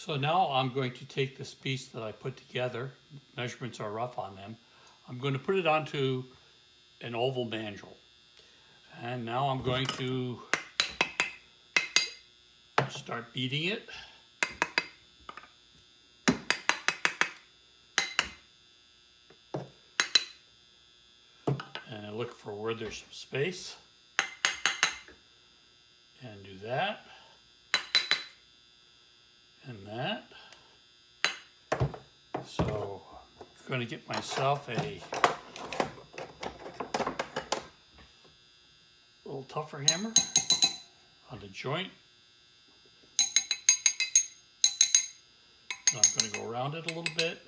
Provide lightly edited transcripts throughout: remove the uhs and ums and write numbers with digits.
So now I'm going to take this piece that I put together, measurements are rough on them, I'm going to put it onto an oval mandrel. And now I'm going to start beating it. And I look for where there's some space. And do that. And that. So I'm going to get myself a little tougher hammer on the joint. And I'm going to go around it a little bit.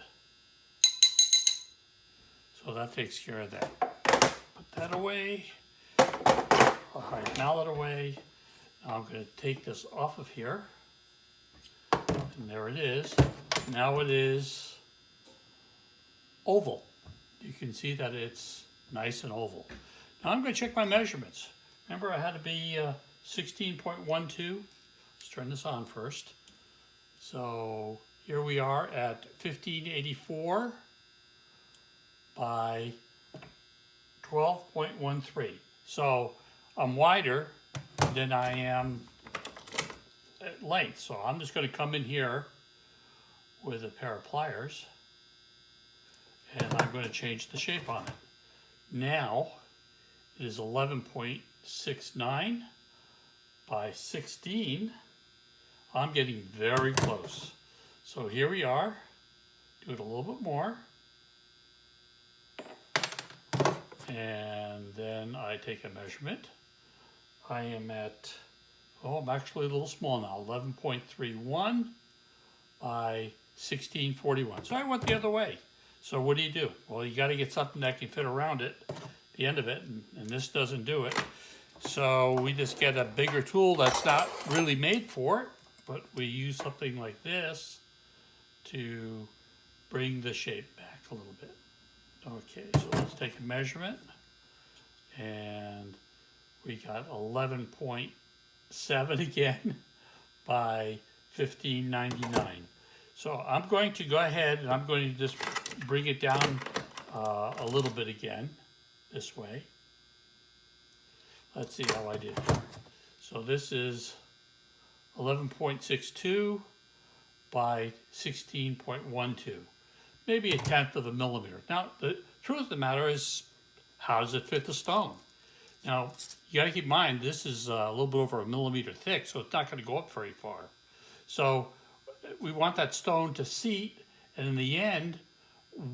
So that takes care of that. Put that away. I'll hide mallet away. Now I'm going to take this off of here. And there it is. Now it is oval. You can see that it's nice and oval. Now I'm going to check my measurements. Remember I had to be 16.12. Let's turn this on first. So here we are at 1584 by 12.13. So I'm wider than I am at length. So I'm just going to come in here with a pair of pliers and I'm going to change the shape on it. Now it is 11.69 by 16. I'm getting very close. So here we are. Do it a little bit more. And then I take a measurement. I am at, I'm actually a little small now, 11.31 by 1641. So I went the other way. So what do? Well, you got to get something that can fit around it, the end of it, and this doesn't do it. So we just get a bigger tool that's not really made for it, but we use something like this to bring the shape back a little bit. Okay, so let's take a measurement, and we got 11.7 again by 1599. So I'm going to go ahead and I'm going to just bring it down a little bit again, this way. Let's see how I did. So this is 11.62 by 16.12. Maybe 1/10 of a millimeter. Now, the truth of the matter is, how does it fit the stone? Now, you got to keep in mind, this is a little bit over a millimeter thick, so it's not going to go up very far. So we want that stone to seat, and in the end,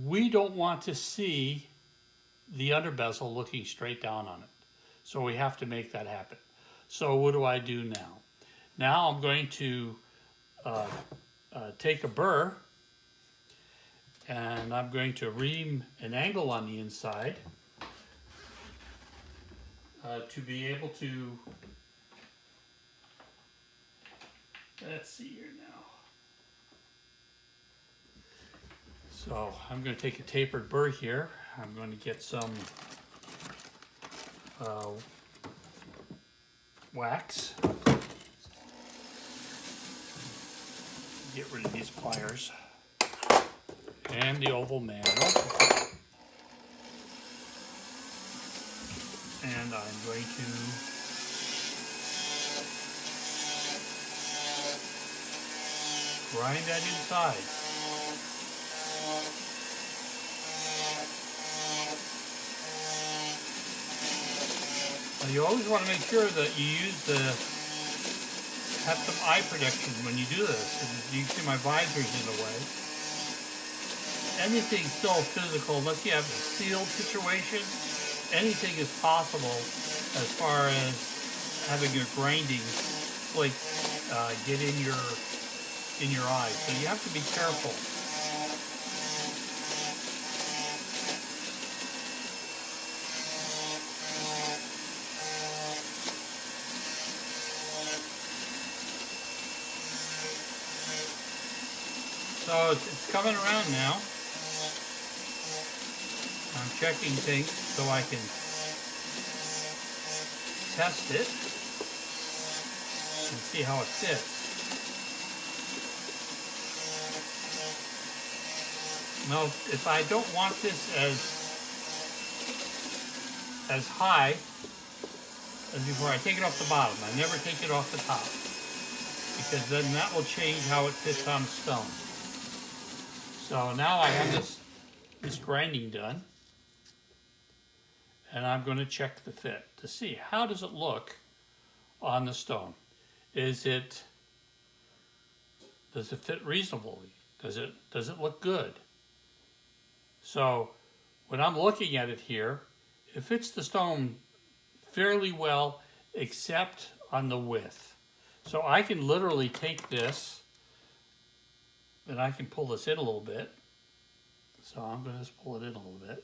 we don't want to see the under bezel looking straight down on it. So we have to make that happen. So what do I do now? Now I'm going to take a burr, and I'm going to ream an angle on the inside to be able to, let's see here now. So I'm going to take a tapered burr here. I'm going to get some wax. Get rid of these pliers. And the oval mandrel. And I'm going to grind that inside. Now you always want to make sure that you have some eye protection when you do this. You can see my visor's in the way. Anything still physical, unless you have a sealed situation, anything is possible as far as having your grinding flake get in your eye. So you have to be careful. So it's coming around now. I'm checking things so I can test it. and see how it fits. Now, if I don't want this as high as before, I take it off the bottom. I never take it off the top, because then that will change how it fits on the stone. So now I have this grinding done, and I'm going to check the fit to see how does it look on the stone. Does it fit reasonably? Does it look good? So when I'm looking at it here, it fits the stone fairly well, except on the width. So I can literally take this, and I can pull this in a little bit. So I'm going to just pull it in a little bit.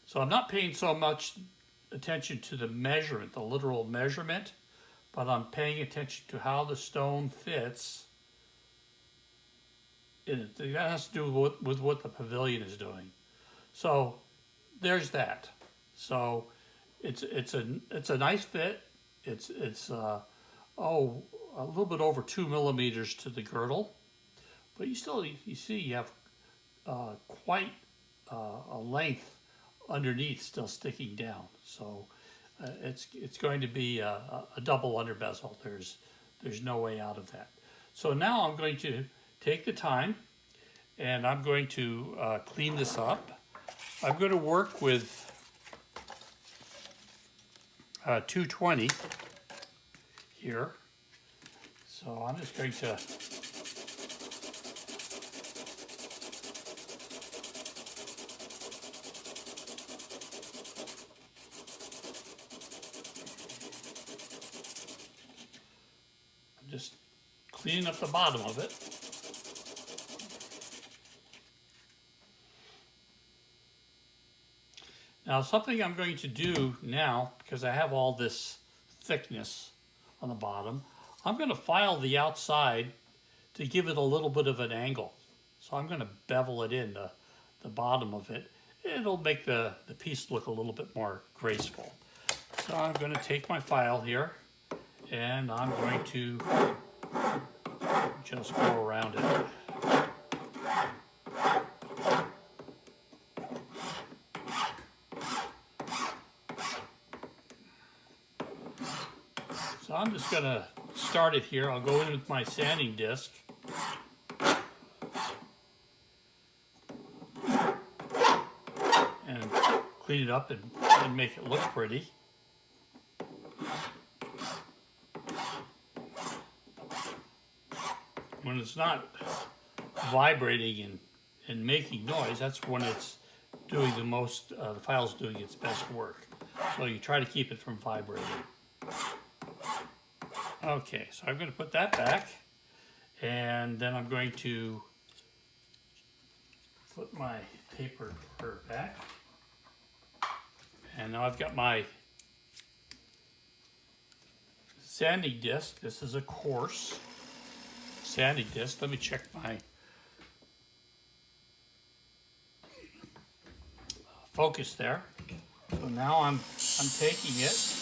So I'm not paying so much attention to the measurement, the literal measurement, but I'm paying attention to how the stone fits in it. That has to do with what the pavilion is doing. So there's that. So it's a nice fit. It's a little bit over 2 millimeters to the girdle, but you see you have quite a length underneath still sticking down. So it's going to be a double under bezel. There's no way out of that. So now I'm going to take the time, and I'm going to clean this up. I'm going to work with 220 here. So I'm just going to just cleaning up the bottom of it. Now, something I'm going to do now, because I have all this thickness on the bottom, I'm going to file the outside to give it a little bit of an angle. So I'm going to bevel it in the bottom of it. It'll make the piece look a little bit more graceful. So I'm going to take my file here, and I'm going to just go around it. So I'm just going to start it here. I'll go in with my sanding disc. And clean it up and make it look pretty. When it's not vibrating and making noise, that's when it's doing the most, the file's doing its best work. So you try to keep it from vibrating. Okay, so I'm going to put that back, and then I'm going to put my paper back. And now I've got my sanding disc. This is a coarse sanding disc. Let me check my focus there. So now I'm taking it.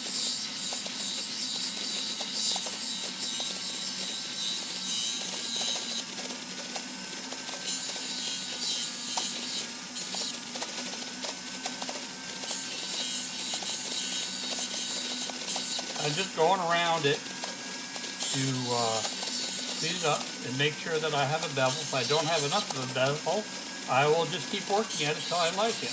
I'm just going around it to clean it up and make sure that I have a bevel. If I don't have enough of a bevel, I will just keep working at it until I like it.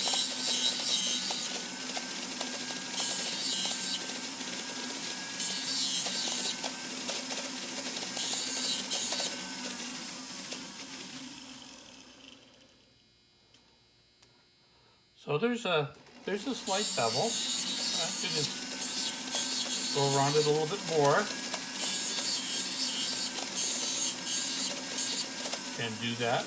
So there's a slight bevel. I can just go around it a little bit more and do that.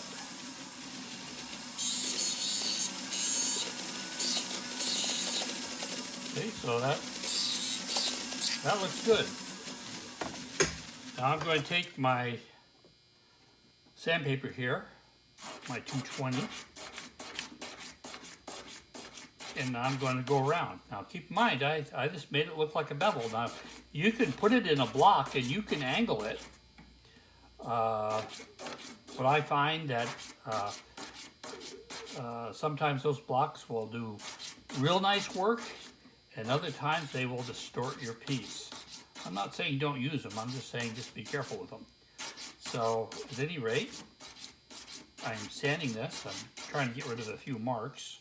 Okay, so that looks good. Now I'm going to take my sandpaper here, my 220, and I'm going to go around. Now keep in mind, I just made it look like a bevel. Now you can put it in a block and you can angle it But I find that sometimes those blocks will do real nice work, and other times they will distort your piece. I'm not saying don't use them, I'm just saying just be careful with them. So at any rate, I'm sanding this. I'm trying to get rid of a few marks.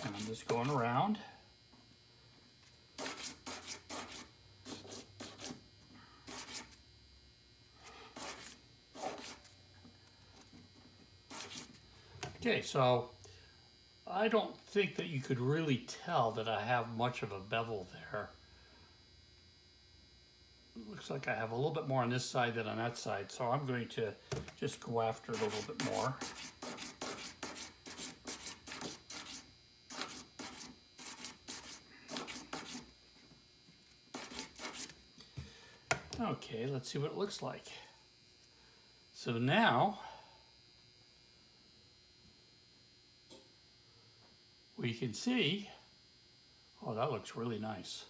And I'm just going around. Okay, so I don't think that you could really tell that I have much of a bevel there. It looks like I have a little bit more on this side than on that side, so I'm going to just go after it a little bit more. Okay, let's see what it looks like. So now we can see, oh, that looks really nice.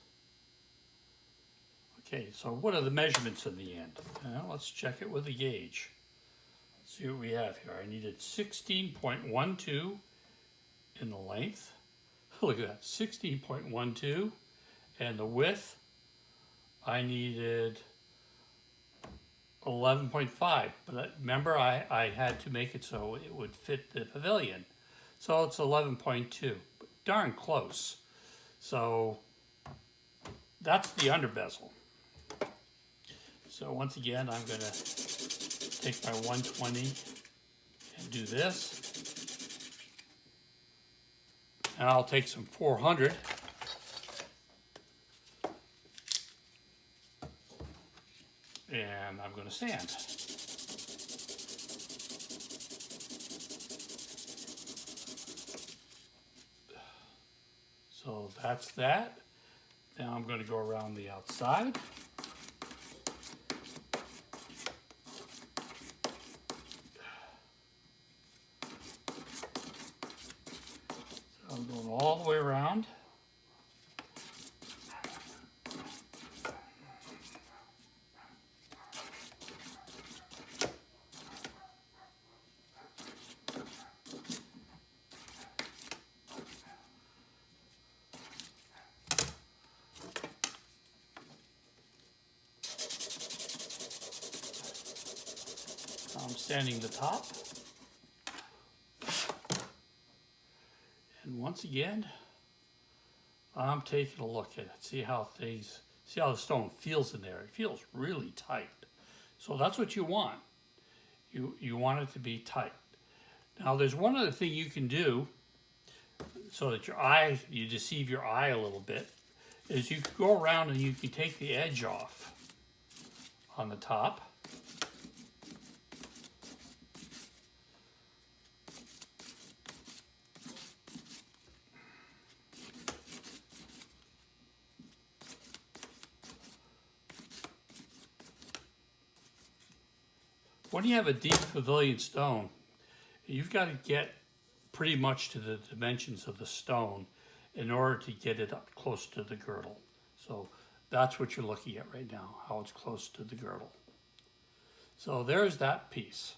Okay, so what are the measurements in the end? Well, let's check it with a gauge. Let's see what we have here. I needed 16.12 in the length. Look at that, 16.12. And the width, I needed 11.5. But remember, I had to make it so it would fit the pavilion. So it's 11.2. Darn close. So that's the under bezel. So once again, I'm going to take my 120 and do this. And I'll take some 400. And I'm going to sand. So that's that. Now I'm going to go around the outside. So I'm going all the way around. I'm sanding the top. And once again, I'm taking a look at it. See how the stone feels in there. It feels really tight. So that's what you want. You want it to be tight. Now there's one other thing you can do so that you deceive your eye a little bit, is you can go around and you can take the edge off on the top. When you have a deep pavilion stone, you've got to get pretty much to the dimensions of the stone in order to get it up close to the girdle. So that's what you're looking at right now, how it's close to the girdle. So there's that piece.